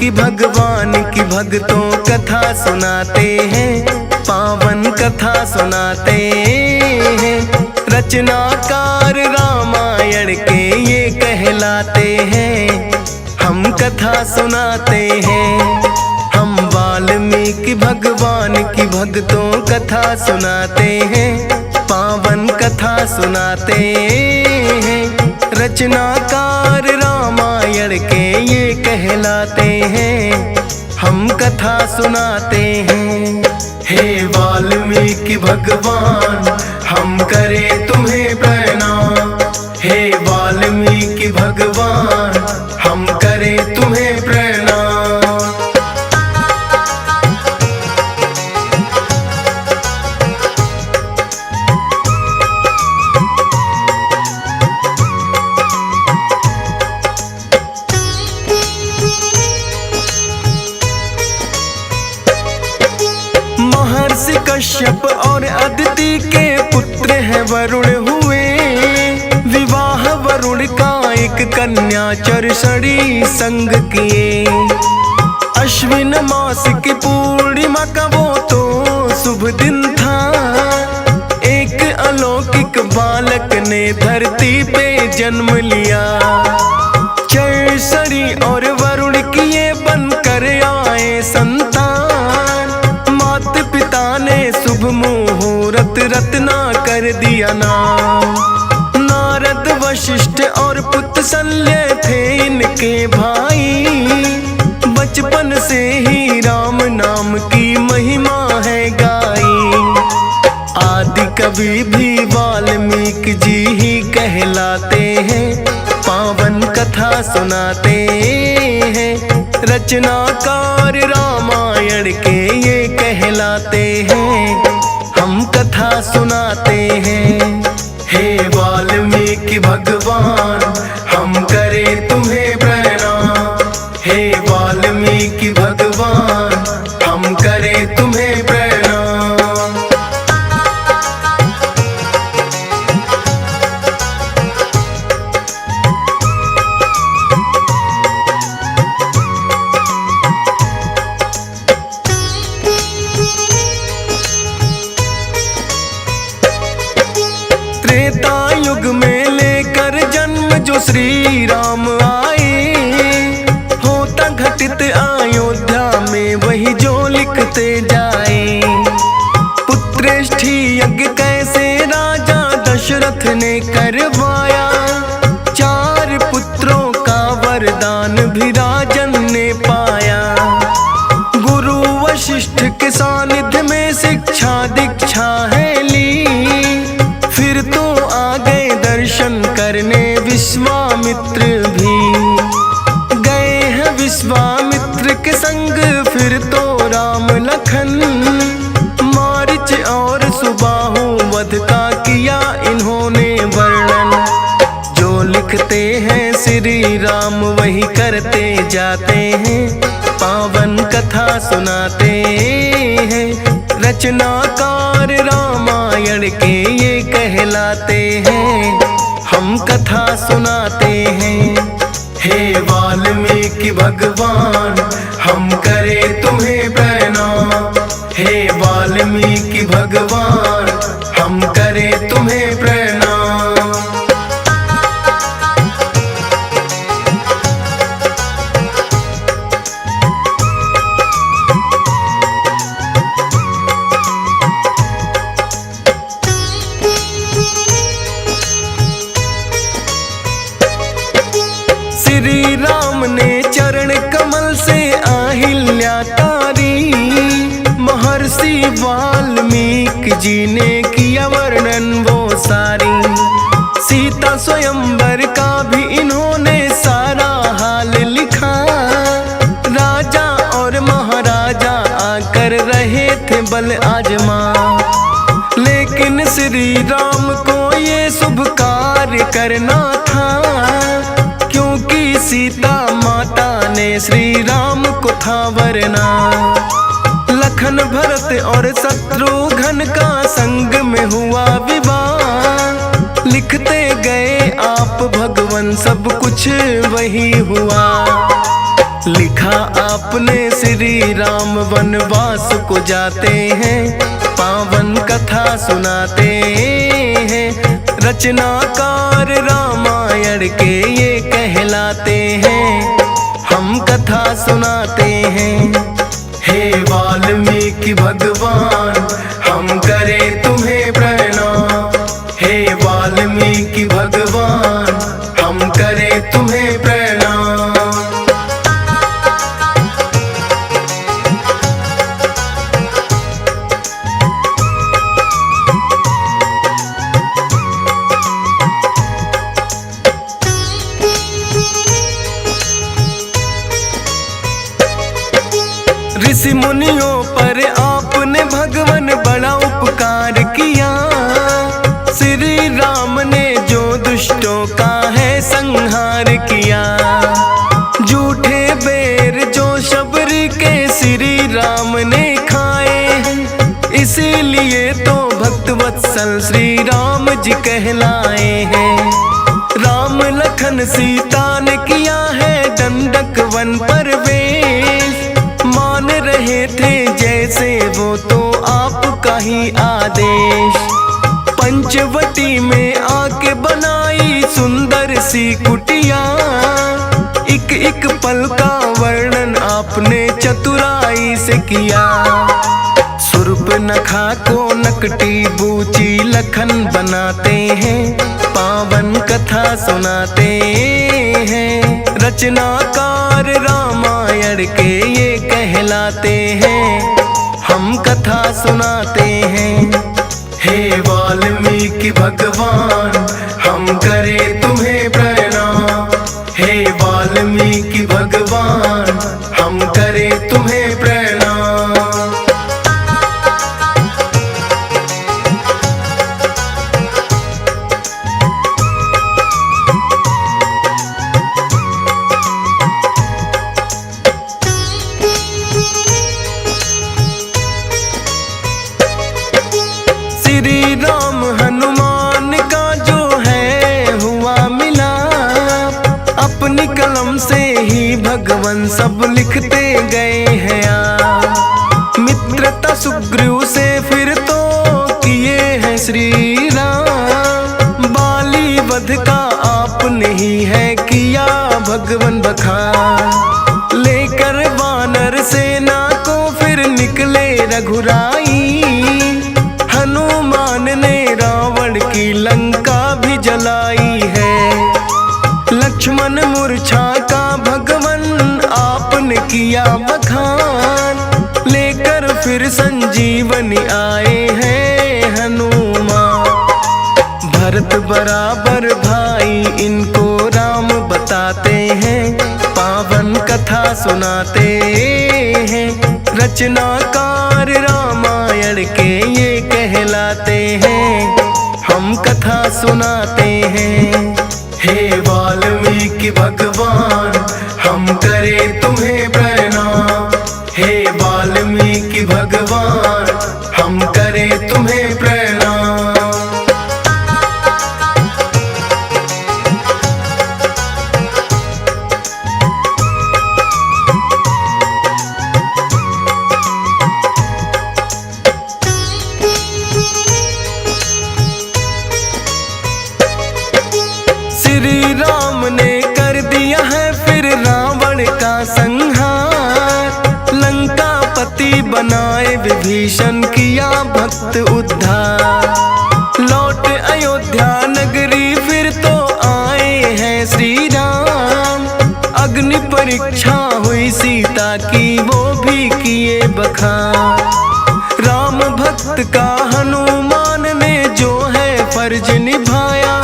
वाल्मीकि भगवान की भक्तों कथा सुनाते हैं, पावन कथा सुनाते हैं। रचनाकार रामायण के ये कहलाते हैं, हम कथा सुनाते हैं। हम वाल्मीकि भगवान की भक्तों कथा सुनाते हैं, पावन कथा सुनाते हैं। रचनाकार रामायण के ये कहलाते हैं, हम कथा सुनाते हैं। हे वाल्मीकि भगवान हम करें तुम्हें प्रणाम, हे वाल्मीकि भगवान हम करें तुम्हें प्रणाम। महर्षि कश्यप और अदिति के पुत्र हैं वरुण हुए, विवाह वरुण का एक कन्या चरसड़ी संग किए। अश्विन मास की पूर्णिमा का वो तो शुभ दिन था, एक अलौकिक बालक ने धरती पे जन्म लिया। चरसड़ी और वरुण किए बनकर आए संतान, माता पिता ने शुभ मुहूर्त रत्ना कर दिया नाम। नारद वशिष्ठ और पुत्रशल्य थे इनके भाई, बचपन से ही राम नाम की महिमा है गाई। आदि कवि भी वाल्मीकि जी ही कहलाते हैं, पावन कथा सुनाते हैं। रचनाकार रामायण के ये कहलाते हैं, हम कथा सुनाते हैं। हे वाल्मीकि भगवान हम करें तुम्हें प्रणाम, हे वाल्मीकि भगवान हम करें तुम्हें प्रणाम। त्रेता युग में लेकर जन्म जो श्री राम आए, होता घटित अयोध्या में वही जो लिखते जाए। पुत्रेष्ठी यज्ञ कैसे राजा दशरथ ने करवाया, 4 पुत्रों का वरदान भी राजन ने पाया। गुरु वशिष्ठ के सानिध्य में शिक्षा दीक्षा है ली, फिर तो आ गए दर्शन करने विश्वामित्र भी। गए हैं विश्वामित्र के संग फिर तो राम लखन, मारीच और सुबाहु वध का किया इन्होंने वर्णन। जो लिखते हैं श्री राम वही करते जाते हैं, पावन कथा सुनाते हैं। रचनाकार रामायण के ये कहलाते हैं, हम कथा सुनाते हैं। हे वाल्मीकि भगवान हम करें तुम्हें प्रणाम, हे वाल्मीकि भगवान हम करें तुम्हें प्रणाम। श्री राम ने चरण कमल से आहिल्या तारी, महर्षि वाल्मीकि जी ने किया वर्णन वो सारी। सीता स्वयंवर का भी इन्होंने सारा हाल लिखा, राजा और महाराजा आकर रहे थे बल आजमा। लेकिन श्री राम को ये शुभ कार्य करना था, क्योंकि सीता माता ने श्री राम को था वरना। लखन भरत और शत्रुघ्न का संग में हुआ विवाह, लिखते गए आप भगवान सब कुछ वही हुआ। लिखा आपने श्री राम वनवास को जाते हैं, पावन कथा सुनाते हैं। रचनाकार रामायण के ये कहलाते हैं, हम कथा सुनाते हैं। हे वाल्मीकि भगवान हम करें तुम्हें प्रणाम, हे वाल्मीकि भगवान हम करें तुम्हें प्रणाम। ऋषि मुनियों पर आपने भगवान बड़ा उपकार किया, श्री राम ने जो दुष्टों का है संहार किया। झूठे बेर जो शबरी के श्री राम ने खाए, इसीलिए तो भक्त वत्सल श्री राम जी कहलाए हैं। राम लखन सीता ने किया है दंडक वन प्रवेश, मान रहे थे जैसे वो तो आपका ही आदेश। पंचवटी में आके बनाई सुंदर सी कुटिया, एक एक पल का वर्णन आपने चतुराई से किया। सूर्पनखा को नकटी बूची लखन बनाते हैं, पावन कथा सुनाते हैं। रचनाकार रामायण के ये कहलाते हैं, हम कथा सुनाते हैं। हे वाल्मीकि भगवान हम करें तुम्हें प्रणाम, हे वाल्मीकि भगवान हम करें तुम्हें प्रणाम। श्री राम हनुमान का जो है हुआ मिलाप, अपनी कलम से ही भगवान सब लिखते गए हैं आप। मित्रता सुग्रीव से फिर तो किए हैं श्री राम, बाली वध का आपने ही है किया भगवान बखान। लेकर वानर सेना को फिर निकले रघुराई, हनुमान ने रावण की लंका भी जलाई है। लक्ष्मण मूर्छा का भगवान आपने किया बखान, लेकर फिर संजीवनी आए हैं हनुमान। भरत बराबर भाई इनको राम बताते हैं, पावन कथा सुनाते हैं। रचनाकार रामायण के ये कहलाते हैं, हम कथा सुनाते हैं। हे वाल्मीकि भगवान हम करें तुम्हें प्रणाम, हे वाल्मीकि भगवान हम करें तुम्हें प्रणाम। श्री राम ने कर दिया है फिर रावण का संहार, लंकापति बनाए विभीषण किया भक्त उद्धार। लौट अयोध्या नगरी फिर तो आए हैं श्री राम, अग्नि परीक्षा हुई सीता की वो भी किए बखान। राम भक्त का हनुमान ने जो है फर्ज निभाया,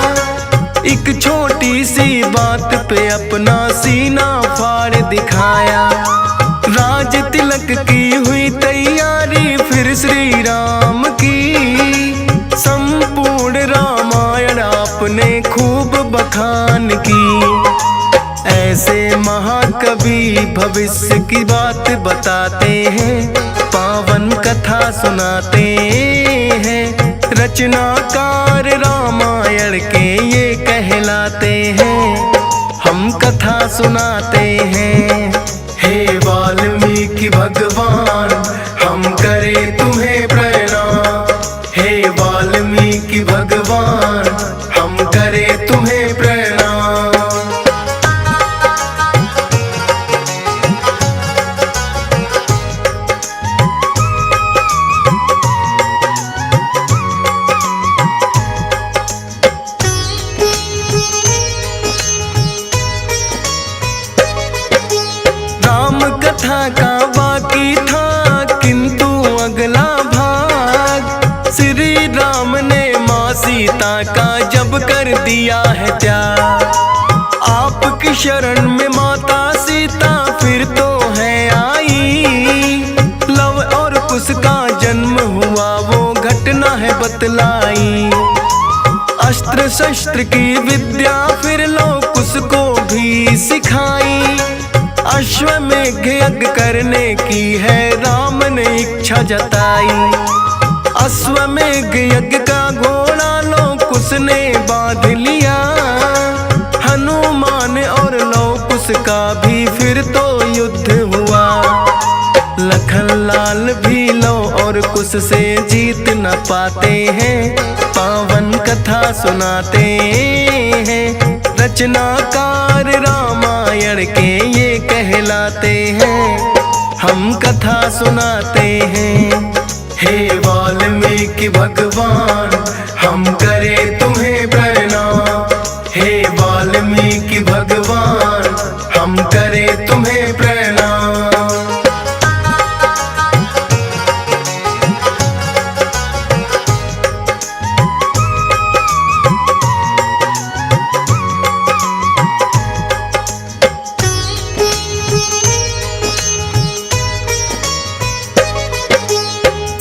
एक छोटी सी बात पे अपना सीना फाड़ दिखाया। राज तिलक की हुई तैयारी फिर श्री राम की, संपूर्ण रामायण आपने खूब बखान की। ऐसे महाकवि भविष्य की बात बताते हैं, पावन कथा सुनाते हैं। रचनाकार रामायण के ये कहलाते हैं, हम कथा सुनाते हैं। दिया है त्याग। आपकी शरण में माता सीता फिर तो है आई, लव और कुश का जन्म हुआ वो घटना है बतलाई। अस्त्र शस्त्र की विद्या फिर लव कुश को भी सिखाई। अश्वमेघ यज्ञ करने की है राम ने इच्छा जताई। अश्वमेघ यज्ञ का घोड़ा लव कुश ने बांध लिया। हनुमान और लव कुश का भी फिर तो युद्ध हुआ। लखन लाल भी लव और कुश से जीत न पाते हैं, पावन कथा सुनाते हैं। रचनाकार रामायण के ये कहलाते हैं, हम कथा सुनाते हैं। हे वाल्मीकि भगवान हम करें तुम्हें प्रणाम। हे वाल्मीकि भगवान हम करें तुम्हें प्रणाम।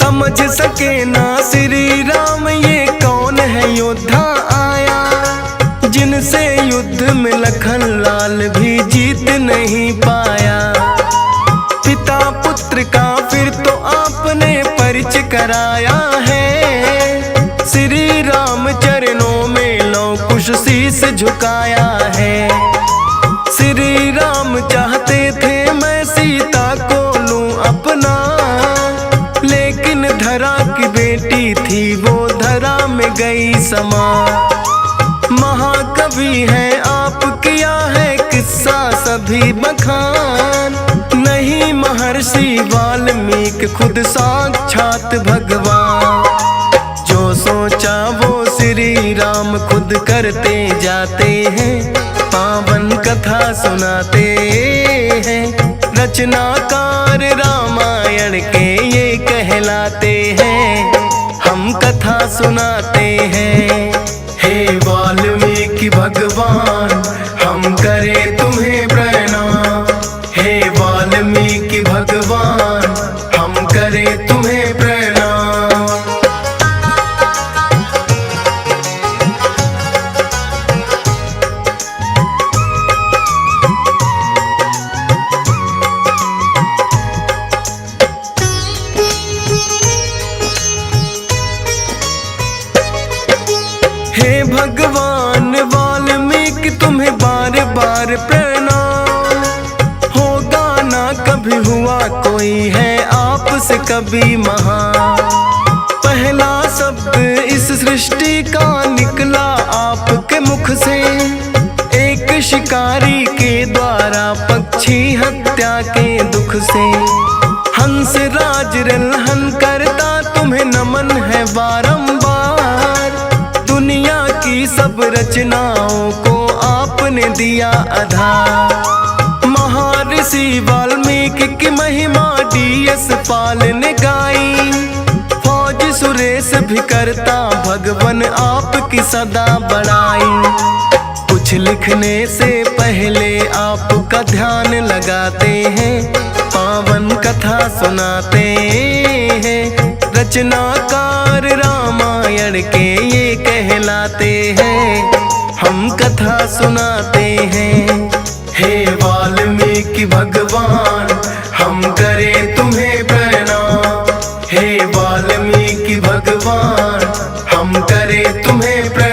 समझ सके ना श्री राम ये कौन है योद्धा आया, जिनसे युद्ध में लखन लाल भी जीत नहीं पाया। पिता पुत्र का फिर तो आपने परिचय कराया है। श्री राम चरणों में लव कुश शीस झुकाया है। श्री राम चाहते थे मैं सीता को लूं अपना, लेकिन धरा की बेटी थी वो धरा में गई समा। महाकवि है आप किया है किस्सा सभी बखान, नहीं महर्षि वाल्मीकि खुद साक्षात भगवान। जो सोचा वो श्री राम खुद करते जाते हैं, पावन कथा सुनाते हैं। रचनाकार रामायण के ये कहलाते हैं, हम कथा सुनाते हैं। हे वाल्मीकि भगवान हम करें तुम्हें प्रणाम। हे वाल्मीकि भगवान हम करें तुम्हें प्रणाम। हे भगवान वाल्मीकि तुम्हें बार बार प्रणाम। होगा ना कभी हुआ कोई है आपसे कभी महान। पहला शब्द इस सृष्टि का निकला आपके मुख से, एक शिकारी के द्वारा पक्षी हत्या के दुख से। हंस राज रलहन करता तुम्हें नमन है बारंबार। दुनिया की सब रचनाओं को आपने दिया आधार। महर्षि वाल्मीकि की महिमा DS पाल ने गाई। फौज सुरेश भी करता भगवन आपकी सदा बड़ाई। कुछ लिखने से पहले आपका ध्यान लगाते हैं, पावन कथा सुनाते हैं। रचनाकार रामायण के ये कहलाते हैं, हम कथा सुनाते हैं। हे वाल्मीकि भगवान हम करें तुम्हें प्रणाम। हे वाल्मीकि भगवान हम करें तुम्हें प्रणाम।